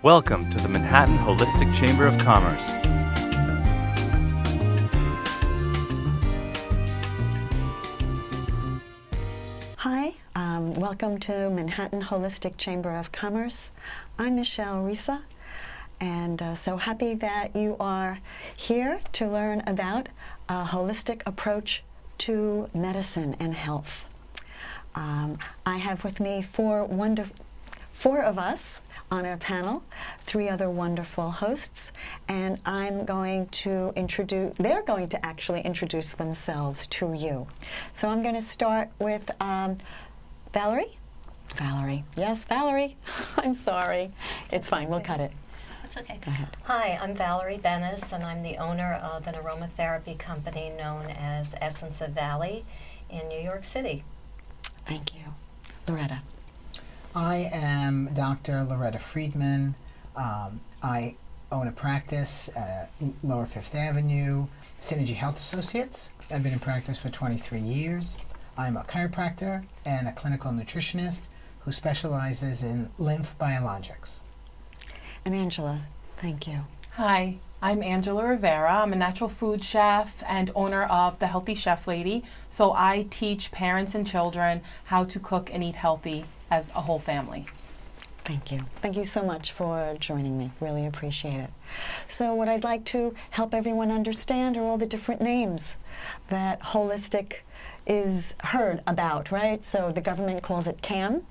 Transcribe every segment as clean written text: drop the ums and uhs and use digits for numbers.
Welcome to the Manhattan Holistic Chamber of Commerce. Hi, welcome to Manhattan Holistic Chamber of Commerce. I'm Michelle Risa, and so happy that you are here to learn about a holistic approach to medicine and health. I have with me four of us on our panel, three other wonderful hosts, and they're going to actually introduce themselves to you. So I'm going to start with Valerie. Valerie. Yes, Valerie. I'm sorry. It's fine. We'll cut it. That's okay. Go ahead. Hi, I'm Valerie Bennis, and I'm the owner of an aromatherapy company known as Essence of Valley in New York City. Thank you. Loretta. I am Dr. Loretta Friedman. I own a practice at Lower Fifth Avenue, Synergy Health Associates. I've been in practice for 23 years. I'm a chiropractor and a clinical nutritionist who specializes in lymph biologics. And Angela, thank you. Hi, I'm Angela Rivera. I'm a natural food chef and owner of The Healthy Chef Lady. So I teach parents and children how to cook and eat healthy as a whole family. Thank you. Thank you so much for joining me. Really appreciate it. So what I'd like to help everyone understand are all the different names that holistic is heard about, right? So the government calls it CAM,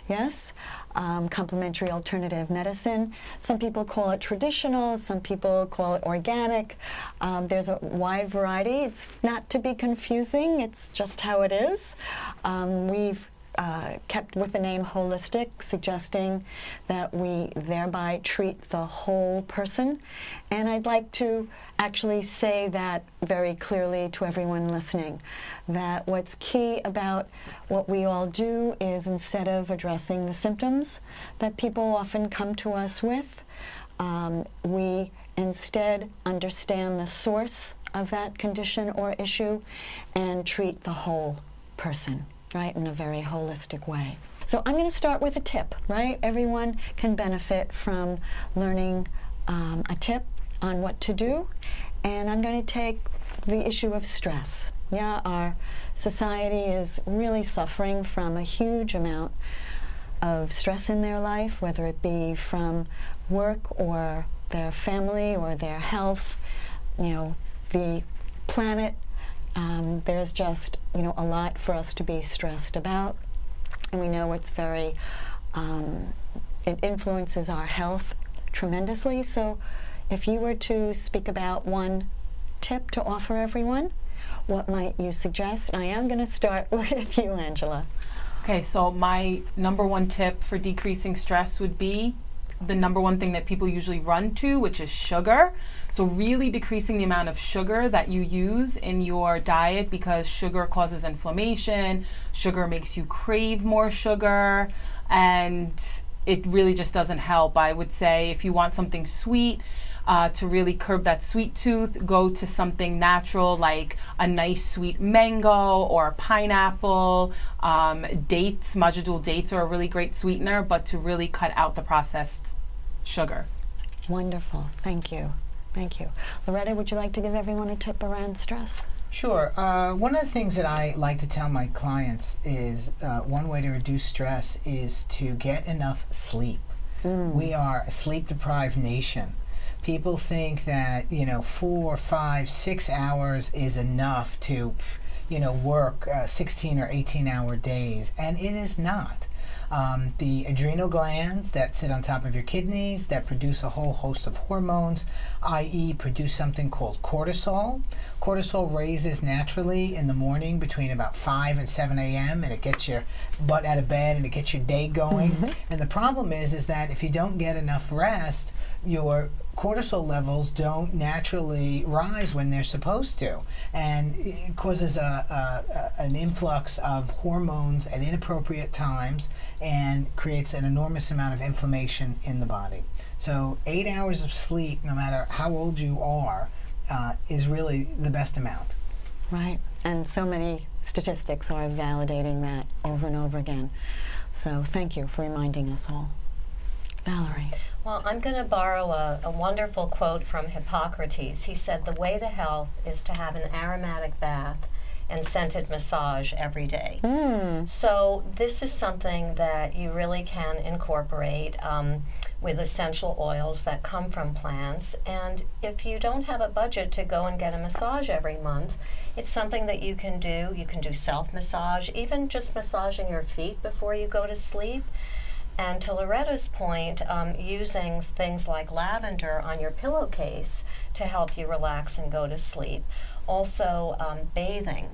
yes? Complementary alternative medicine. Some people call it traditional, some people call it organic. There's a wide variety. It's not to be confusing, it's just how it is. We've kept with the name holistic, suggesting that we thereby treat the whole person. And I'd like to actually say that very clearly to everyone listening, that what's key about what we all do is, instead of addressing the symptoms that people often come to us with, we instead understand the source of that condition or issue and treat the whole person, right, in a very holistic way. So I'm going to start with a tip, right? Everyone can benefit from learning a tip on what to do, and I'm going to take the issue of stress. Yeah, our society is really suffering from a huge amount of stress in their life, whether it be from work or their family or their health, you know, the planet. There's just, you know, a lot for us to be stressed about, and we know it's very, it influences our health tremendously. So if you were to speak about one tip to offer everyone, what might you suggest? I am going to start with you, Angela. Okay, so my number one tip for decreasing stress would be the number one thing that people usually run to, which is sugar. So really decreasing the amount of sugar that you use in your diet, because sugar causes inflammation, sugar makes you crave more sugar, and it really just doesn't help. I would say if you want something sweet, to really curb that sweet tooth, go to something natural like a nice sweet mango or pineapple. Dates, Majidul dates are a really great sweetener, but to really cut out the processed sugar. Wonderful. Thank you. Thank you. Loretta, would you like to give everyone a tip around stress? Sure. One of the things that I like to tell my clients is one way to reduce stress is to get enough sleep. We are a sleep-deprived nation. People think that, you know, 4, 5, 6 hours is enough to, you know, work 16 or 18-hour days, and it is not. The adrenal glands that sit on top of your kidneys that produce a whole host of hormones, i.e. produce something called cortisol. Cortisol raises naturally in the morning between about 5 and 7 a.m. and it gets your butt out of bed and it gets your day going. And the problem is that if you don't get enough rest, your cortisol levels don't naturally rise when they're supposed to, and it causes an influx of hormones at inappropriate times and creates an enormous amount of inflammation in the body. So 8 hours of sleep, no matter how old you are, is really the best amount. Right, and so many statistics are validating that over and over again. So thank you for reminding us all. Valerie. Well, I'm going to borrow a wonderful quote from Hippocrates. He said, "The way to health is to have an aromatic bath and scented massage every day." So this is something that you really can incorporate with essential oils that come from plants. And if you don't have a budget to go and get a massage every month, it's something that you can do. You can do self-massage, even just massaging your feet before you go to sleep. And to Loretta's point, using things like lavender on your pillowcase to help you relax and go to sleep. Also, bathing.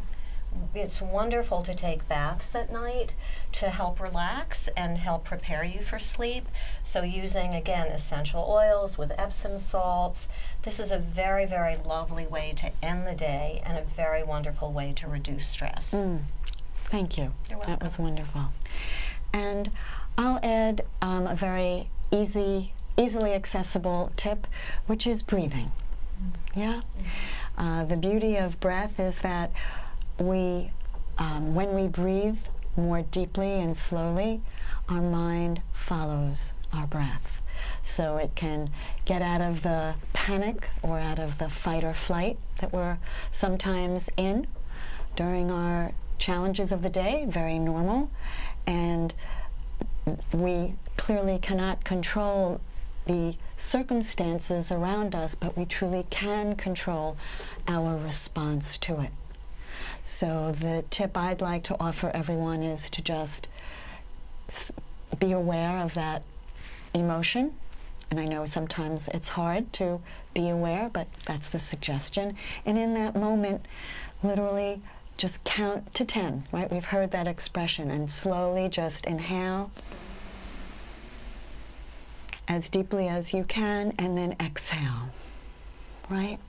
It's wonderful to take baths at night to help relax and help prepare you for sleep. So using, again, essential oils with Epsom salts. This is a very, very lovely way to end the day and a very wonderful way to reduce stress. Thank you. You're welcome. That was wonderful. And I'll add a very easily accessible tip, which is breathing. Yeah? The beauty of breath is that we, when we breathe more deeply and slowly, our mind follows our breath. So it can get out of the panic or out of the fight or flight that we're sometimes in during our challenges of the day, very normal. And we clearly cannot control the circumstances around us, but we truly can control our response to it. So the tip I'd like to offer everyone is to just be aware of that emotion. And I know sometimes it's hard to be aware, but that's the suggestion. And in that moment, literally just count to 10, right? We've heard that expression. And slowly just inhale as deeply as you can, and then exhale, right?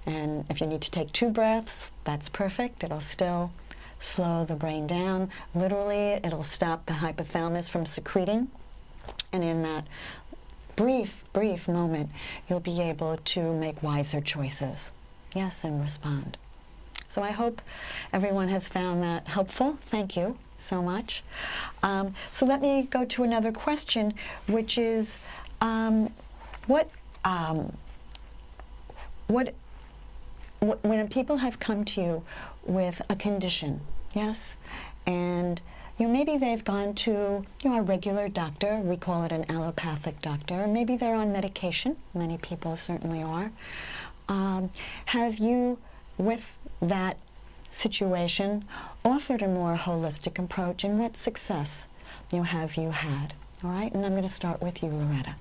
And if you need to take 2 breaths, that's perfect. It'll still slow the brain down. Literally, it'll stop the hypothalamus from secreting. And in that brief moment, you'll be able to make wiser choices. Yes, and respond. So I hope everyone has found that helpful. Thank you so much. So let me go to another question, which is, when people have come to you with a condition, yes, and maybe they've gone to a regular doctor, we call it an allopathic doctor, maybe they're on medication, many people certainly are. Have you, with that situation, offered a more holistic approach, and what success have you had? All right, and I'm going to start with you, Loretta.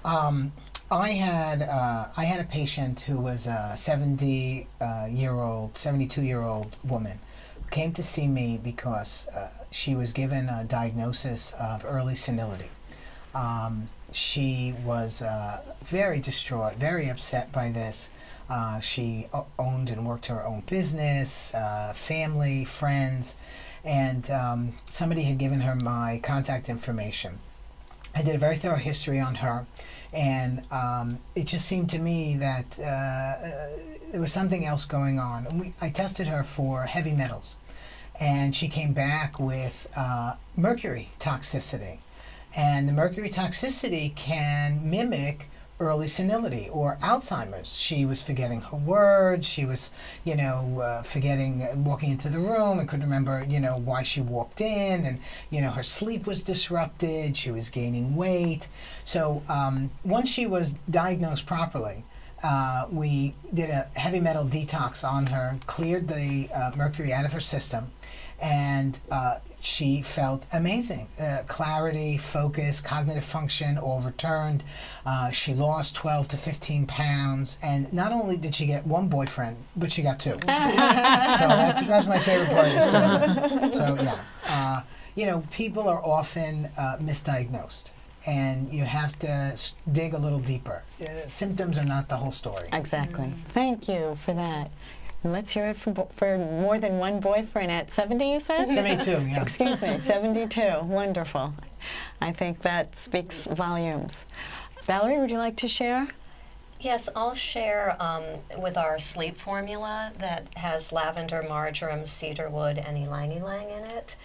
I had a patient who was a 72-year-old woman who came to see me because she was given a diagnosis of early senility. She was very distraught, very upset by this. She owned and worked her own business, family, friends, and somebody had given her my contact information. I did a very thorough history on her, and it just seemed to me that there was something else going on. I tested her for heavy metals, and she came back with mercury toxicity. And the mercury toxicity can mimic early senility or Alzheimer's. She was forgetting her words. She was, forgetting walking into the room and couldn't remember, why she walked in. And, her sleep was disrupted. She was gaining weight. So once she was diagnosed properly, we did a heavy metal detox on her, cleared the mercury out of her system, and she felt amazing. Clarity, focus, cognitive function all returned. She lost 12 to 15 pounds, and not only did she get 1 boyfriend, but she got 2. So that's my favorite part of the story. So yeah, people are often misdiagnosed, and you have to dig a little deeper. Symptoms are not the whole story. Exactly. Thank you for that. Let's hear it for more than 1 boyfriend at 70, you said? 72, yeah. Excuse me, 72. Wonderful. I think that speaks volumes. Valerie, would you like to share? Yes, I'll share with our sleep formula that has lavender, marjoram, cedarwood, and ylang-ylang in it.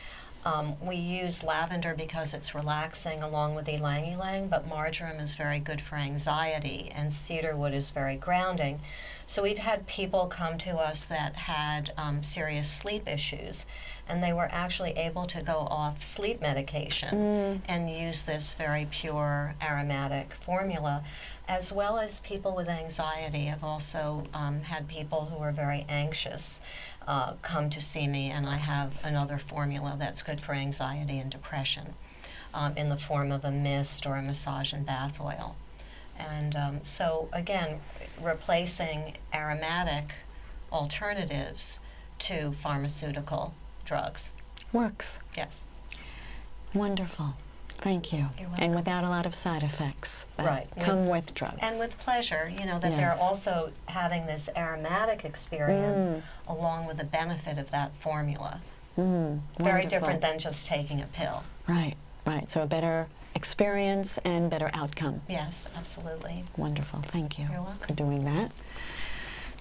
We use lavender because it's relaxing along with ylang ylang, but marjoram is very good for anxiety, and cedarwood is very grounding. So we've had people come to us that had serious sleep issues, and they were actually able to go off sleep medication and use this very pure aromatic formula, as well as people with anxiety. I've also had people who are very anxious come to see me, and I have another formula that's good for anxiety and depression in the form of a mist or a massage and bath oil. And so again, replacing aromatic alternatives to pharmaceutical drugs. Works. Yes. Wonderful. Thank you. You're And welcome. without a lot of side effects that Right. come with drugs. And with pleasure, you know, that Yes. they're also having this aromatic experience along with the benefit of that formula. Very Wonderful. different than just taking a pill. Right, right. So a better experience and better outcome. Yes, absolutely. Wonderful. Thank you You're welcome. for doing that.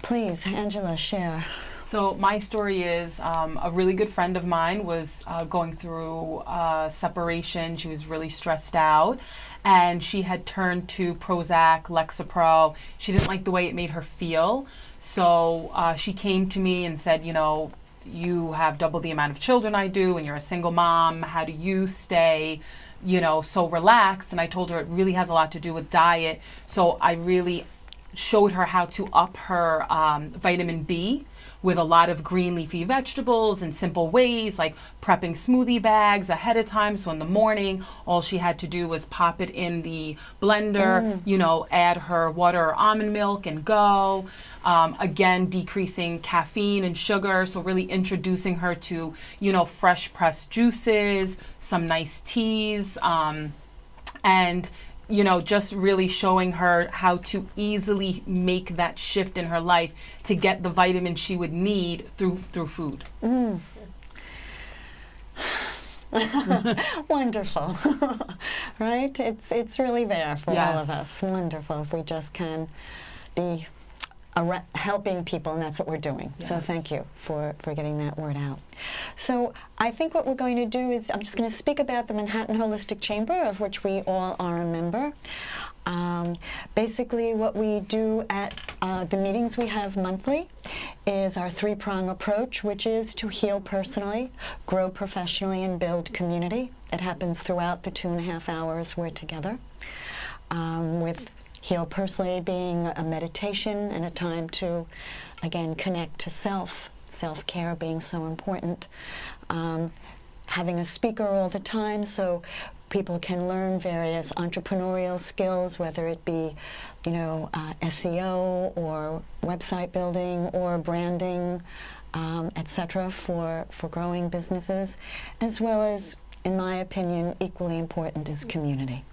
Please, Angela, share. So my story is a really good friend of mine was going through separation. She was really stressed out, and she had turned to Prozac, Lexapro. She didn't like the way it made her feel, so she came to me and said, you know, you have double the amount of children I do, and you're a single mom. How do you stay, you know, so relaxed? And I told her it really has a lot to do with diet. So I really showed her how to up her vitamin B with a lot of green leafy vegetables in simple ways, like prepping smoothie bags ahead of time. So in the morning, all she had to do was pop it in the blender, you know, add her water or almond milk and go. Again, decreasing caffeine and sugar. So really introducing her to, you know, fresh pressed juices, some nice teas, and you know, just really showing her how to easily make that shift in her life to get the vitamins she would need through food. Wonderful. Right? It's really there for all of Yes. us. Wonderful. If we just can be helping people, and that's what we're doing. So Yes. thank you for getting that word out. So I think what we're going to do is I'm just going to speak about the Manhattan Holistic Chamber, of which we all are a member. Basically, what we do at the meetings we have monthly is our three-prong approach, which is to heal personally, grow professionally, and build community. It happens throughout the 2.5 hours we're together, with heal personally being a meditation and a time to, again, connect to self-care being so important. Having a speaker all the time so people can learn various entrepreneurial skills, whether it be, you know, SEO or website building or branding, etc., for growing businesses, as well as, in my opinion, equally important is community.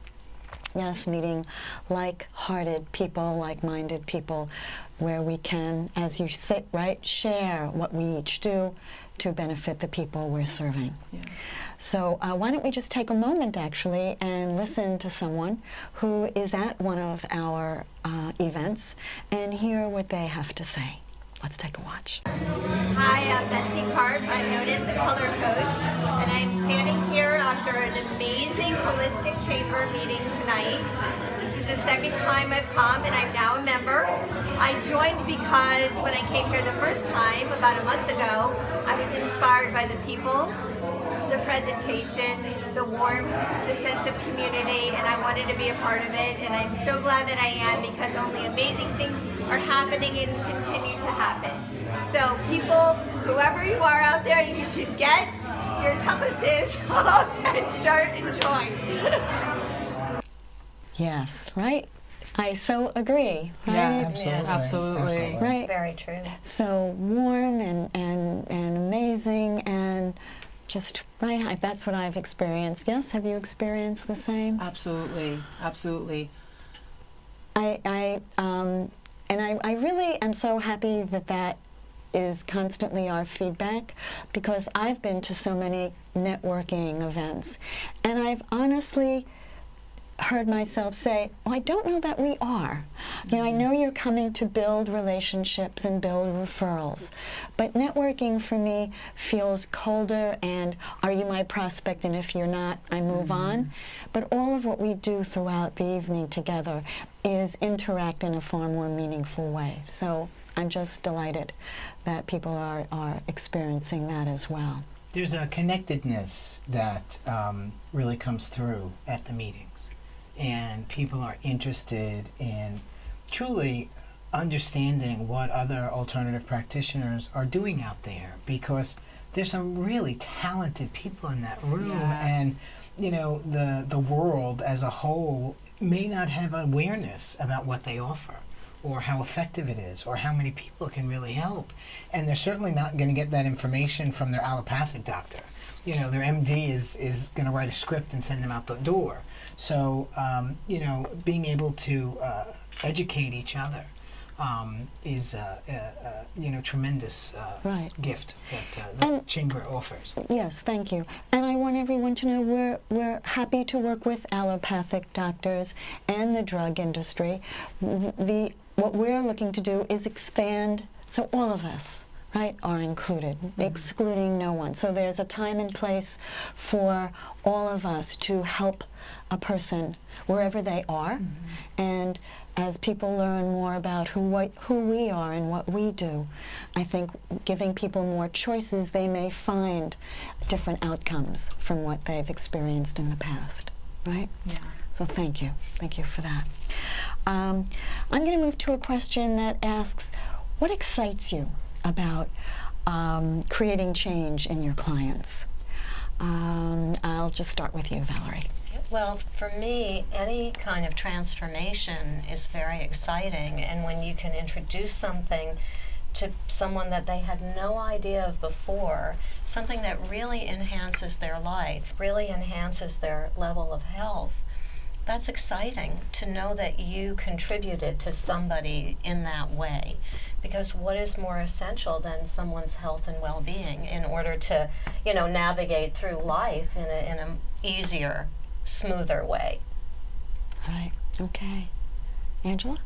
Yes, meeting like-hearted people, like-minded people, where we can, as you say, right, share what we each do to benefit the people we're serving. Yeah. So why don't we just take a moment, actually, and listen to someone who is at one of our events and hear what they have to say. Let's take a watch. Hi, I'm Betsy Karp. I'm known as the Color Coach, and I'm standing here after an amazing Holistic Chamber meeting tonight. This is the second time I've come, and I'm now a member. I joined because when I came here the first time, about a month ago, I was inspired by the people, the presentation, the warmth, the sense of community, and I wanted to be a part of it, and I'm so glad that I am, because only amazing things are happening and continue to happen. So people, whoever you are out there, you should get your Thomases up and start enjoying. Yes, right? I so agree, right? Yeah, It's- Yes. Absolutely. Right? Very true. So warm and amazing and just, right, that's what I've experienced. Yes, have you experienced the same? Absolutely. Absolutely. I really am so happy that that is constantly our feedback, because I've been to so many networking events, and I've honestly heard myself say, well, I don't know that we are. You know, I know you're coming to build relationships and build referrals, but networking for me feels colder and are you my prospect, and if you're not, I move on. But all of what we do throughout the evening together is interact in a far more meaningful way. So I'm just delighted that people are experiencing that as well. There's a connectedness that really comes through at the meetings, and people are interested in truly understanding what other alternative practitioners are doing out there, because there's some really talented people in that room. Yes. And you know, the world as a whole may not have awareness about what they offer, or how effective it is, or how many people it can really help. And they're certainly not going to get that information from their allopathic doctor. You know, their MD is going to write a script and send them out the door. So, you know, being able to educate each other is you know, tremendous Right. gift that the Chamber offers. Yes, thank you. And I want everyone to know we're happy to work with allopathic doctors and the drug industry. What we're looking to do is expand so all of us, right, are included, excluding no one. So there's a time and place for all of us to help a person wherever they are. And as people learn more about who we are and what we do, I think giving people more choices, they may find different outcomes from what they've experienced in the past, right? Yeah. So thank you for that. I'm going to move to a question that asks, what excites you about creating change in your clients? I'll just start with you, Valerie. Well, for me, any kind of transformation is very exciting, and when you can introduce something to someone that they had no idea of before, something that really enhances their life, really enhances their level of health, that's exciting to know that you contributed to somebody in that way. Because what is more essential than someone's health and well-being in order to, you know, navigate through life in an easier, smoother way? Right, okay. Angela?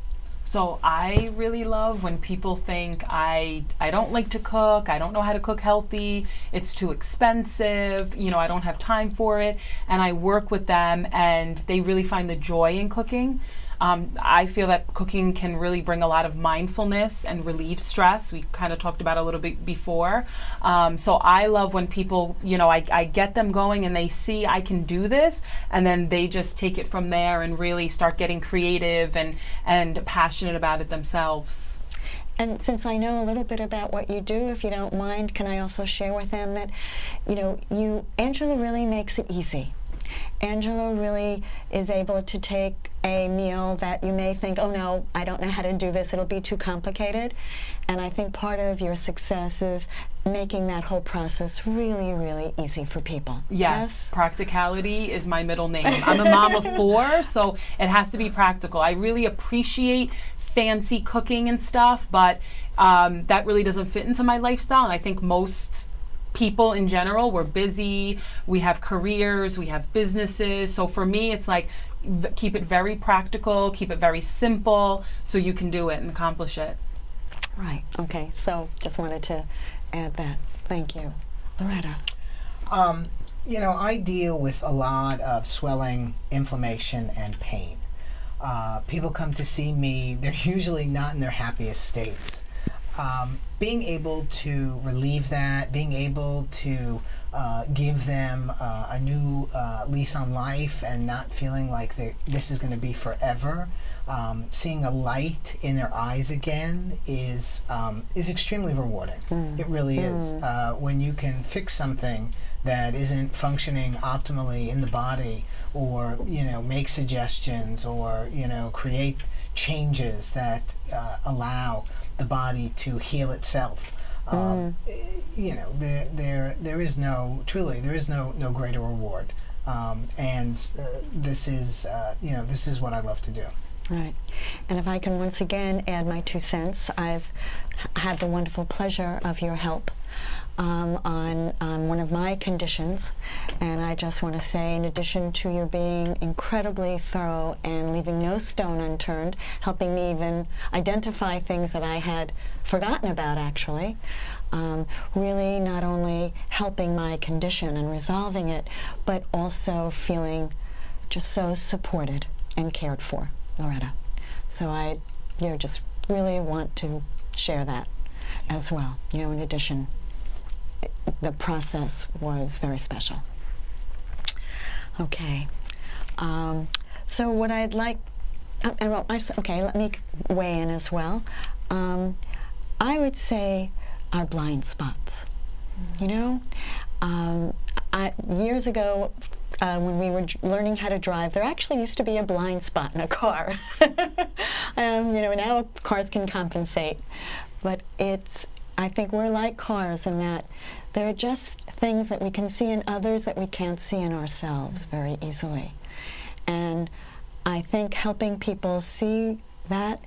So I really love when people think I don't like to cook, I don't know how to cook healthy, it's too expensive, you know, I don't have time for it, and I work with them and they really find the joy in cooking. I feel that cooking can really bring a lot of mindfulness and relieve stress. We kind of talked about it a little bit before. So I love when people, you know, I get them going and they see I can do this, and then they just take it from there and really start getting creative and passionate about it themselves. And since I know a little bit about what you do, if you don't mind, can I also share with them that, you know, Angela really makes it easy. Angela really is able to take a meal that you may think, oh no, I don't know how to do this, it'll be too complicated. And I think part of your success is making that whole process really, really easy for people. Yes, practicality is my middle name. I'm a mom of 4, so it has to be practical. I really appreciate fancy cooking and stuff, but that really doesn't fit into my lifestyle. And I think most people in general, we're busy, we have careers, we have businesses. So for me, it's like, keep it very practical, keep it very simple, so you can do it and accomplish it. Right, okay, so just wanted to add that. Thank you. Loretta? You know, I deal with a lot of swelling, inflammation, and pain. People come to see me, they're usually not in their happiest states. Being able to relieve that, being able to give them a new lease on life and not feeling like this is going to be forever, seeing a light in their eyes again is extremely rewarding. It really is. When you can fix something that isn't functioning optimally in the body, or, you know, make suggestions, or, you know, create changes that allow the body to heal itself. You know, there is no greater reward, and this is you know, this is what I love to do. Right. And if I can once again add my 2 cents, I've had the wonderful pleasure of your help on one of my conditions. And I just want to say, in addition to your being incredibly thorough and leaving no stone unturned, helping me even identify things that I had forgotten about, actually, really not only helping my condition and resolving it, but also feeling just so supported and cared for, Loretta. So I, just really want to share that as well. In addition, the process was very special. Okay. So what I'd like, okay, let me weigh in as well. I would say our blind spots. Years ago, when we were learning how to drive, there actually used to be a blind spot in a car. Now cars can compensate, but I think we're like cars in that there are just things that we can see in others that we can't see in ourselves very easily. And I think helping people see that,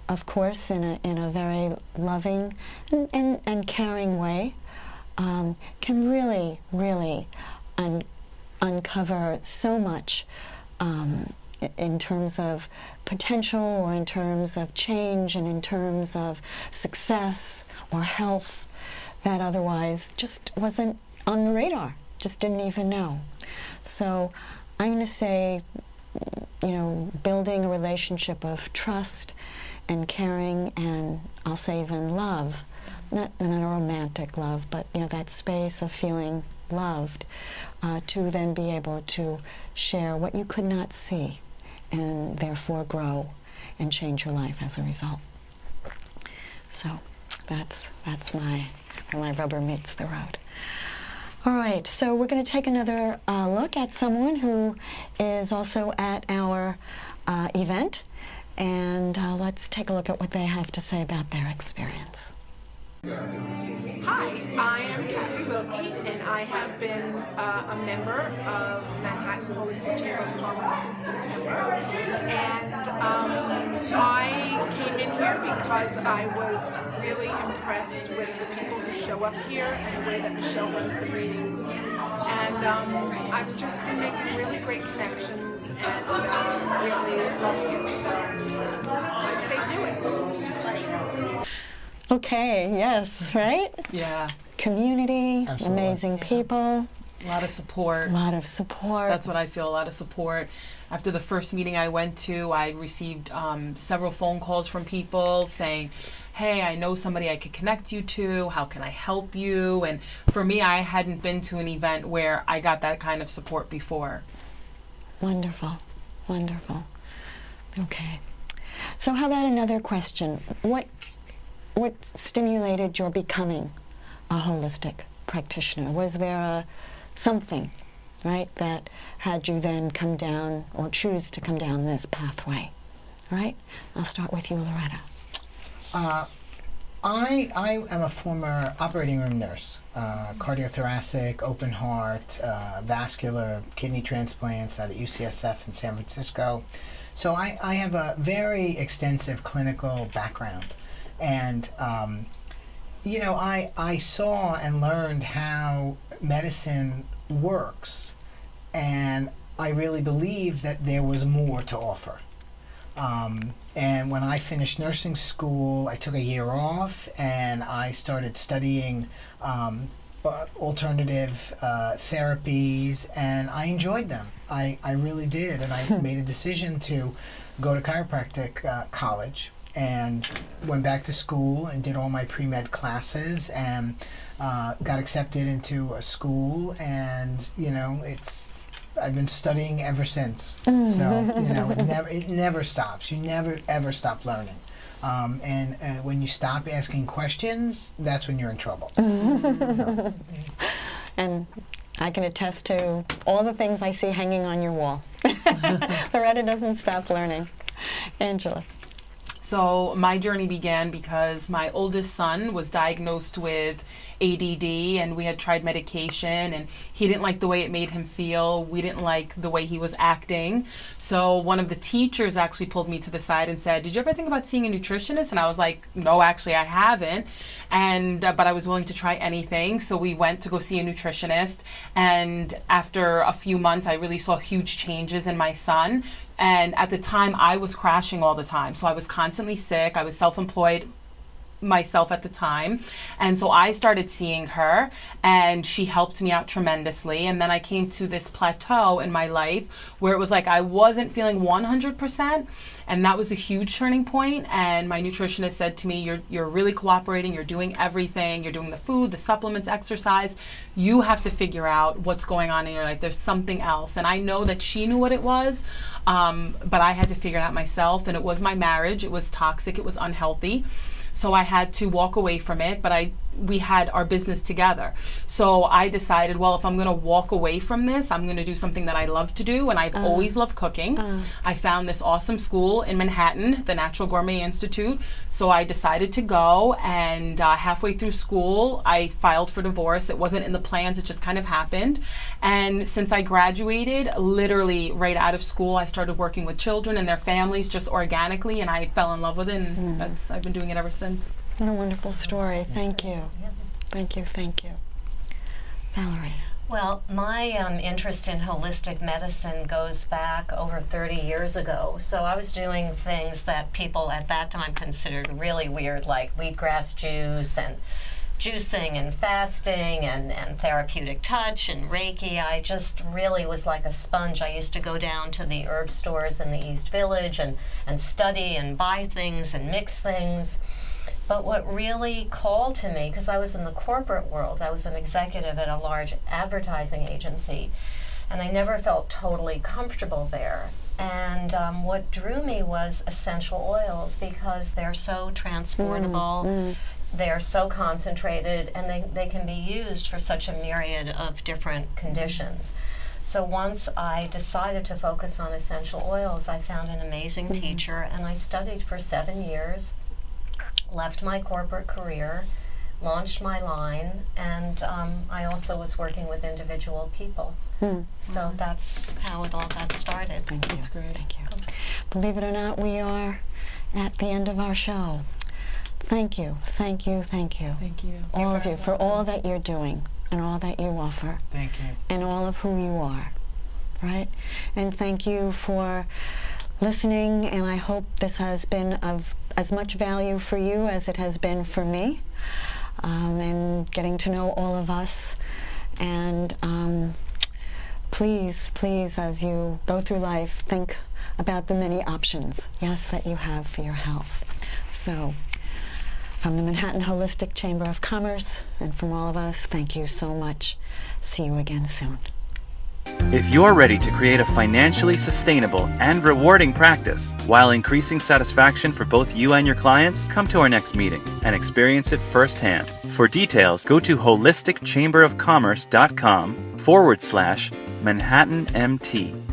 of course, in a very loving and caring way, can really, really uncover so much in terms of potential, or in terms of change, and in terms of success or health that otherwise just wasn't on the radar, just didn't even know. So I'm going to say, building a relationship of trust and caring, and I'll say even love, not a romantic love, but that space of feeling loved, to then be able to share what you could not see, and therefore grow and change your life as a result. So that's where my rubber meets the road. All right, so we're going to take another look at someone who is also at our event, and let's take a look at what they have to say about their experience. Hi, I am Kathy Wilkie, and I have been a member of Manhattan Holistic Chamber of Commerce since September. And I came in here because I was really impressed with the people who show up here and the way that Michelle runs the meetings. And I've just been making really great connections and really loving it. So I'd say do it. Okay, yes, right? Yeah. Community, Absolutely. Amazing people. A lot of support. A lot of support. That's what I feel, a lot of support. After the first meeting I went to, I received several phone calls from people saying, hey, I know somebody I could connect you to, how can I help you? And for me, I hadn't been to an event where I got that kind of support before. Wonderful, wonderful. Okay. So how about another question? What stimulated your becoming a holistic practitioner? Was there something, right, that had you then come down or choose to come down this pathway, right? I'll start with you, Loretta. I am a former operating room nurse, cardiothoracic, open heart, vascular, kidney transplants at UCSF in San Francisco. So I have a very extensive clinical background. And, I saw and learned how medicine works, and I really believed that there was more to offer. And when I finished nursing school, I took a year off, and I started studying alternative therapies, and I enjoyed them. I really did, and I made a decision to go to chiropractic college. And went back to school and did all my pre-med classes, and got accepted into a school, and I've been studying ever since. So it never stops. You never ever stop learning. And when you stop asking questions, that's when you're in trouble. So. And I can attest to all the things I see hanging on your wall. Loretta doesn't stop learning. Angela. So my journey began because my oldest son was diagnosed with ADD, and we had tried medication, and he didn't like the way it made him feel. We didn't like the way he was acting. So one of the teachers actually pulled me to the side and said, "Did you ever think about seeing a nutritionist?" And I was like, "No, actually I haven't." And but I was willing to try anything. So we went to go see a nutritionist, and after a few months I really saw huge changes in my son. And at the time I was crashing all the time. So I was constantly sick. I was self-employed myself at the time, and so I started seeing her, and she helped me out tremendously. And then I came to this plateau in my life where it was like I wasn't feeling 100%, and that was a huge turning point. And my nutritionist said to me, you're really cooperating, you're doing everything, you're doing the food, the supplements, exercise, you have to figure out what's going on in your life. There's something else. And I know that she knew what it was, but I had to figure it out myself. And it was my marriage. It was toxic, it was unhealthy. So I had to walk away from it, but we had our business together. So I decided, well, if I'm going to walk away from this, I'm going to do something that I love to do, and I've always loved cooking. I found this awesome school in Manhattan, the Natural Gourmet Institute. So I decided to go, and halfway through school, I filed for divorce. It wasn't in the plans, it just kind of happened. And since I graduated, literally right out of school, I started working with children and their families just organically, and I fell in love with it, and I've been doing it ever since. What a wonderful story. Thank you. Thank you. Thank you. Valerie. Well, my interest in holistic medicine goes back over 30 years ago. So I was doing things that people at that time considered really weird, like wheatgrass juice and juicing and fasting and therapeutic touch and Reiki. I just really was like a sponge. I used to go down to the herb stores in the East Village and study and buy things and mix things. But what really called to me, because I was in the corporate world, I was an executive at a large advertising agency, and I never felt totally comfortable there. And what drew me was essential oils, because they're so transportable, they're so concentrated, and they can be used for such a myriad of different conditions. So once I decided to focus on essential oils, I found an amazing teacher, and I studied for 7 years. Left my corporate career, launched my line, and I also was working with individual people. So that's how it all got started. Thank you. That's great. Thank you. Believe it or not, we are at the end of our show. Thank you. Thank you. Thank you. Thank you. All of you for all that you're doing and all that you offer. Thank you. And all of who you are, right? And thank you for listening, and I hope this has been of as much value for you as it has been for me, and getting to know all of us. And please, please, as you go through life, think about the many options, yes, that you have for your health. So, from the Manhattan Holistic Chamber of Commerce, and from all of us, thank you so much. See you again soon. If you're ready to create a financially sustainable and rewarding practice while increasing satisfaction for both you and your clients, come to our next meeting and experience it firsthand. For details, go to holisticchamberofcommerce.com/ManhattanMT.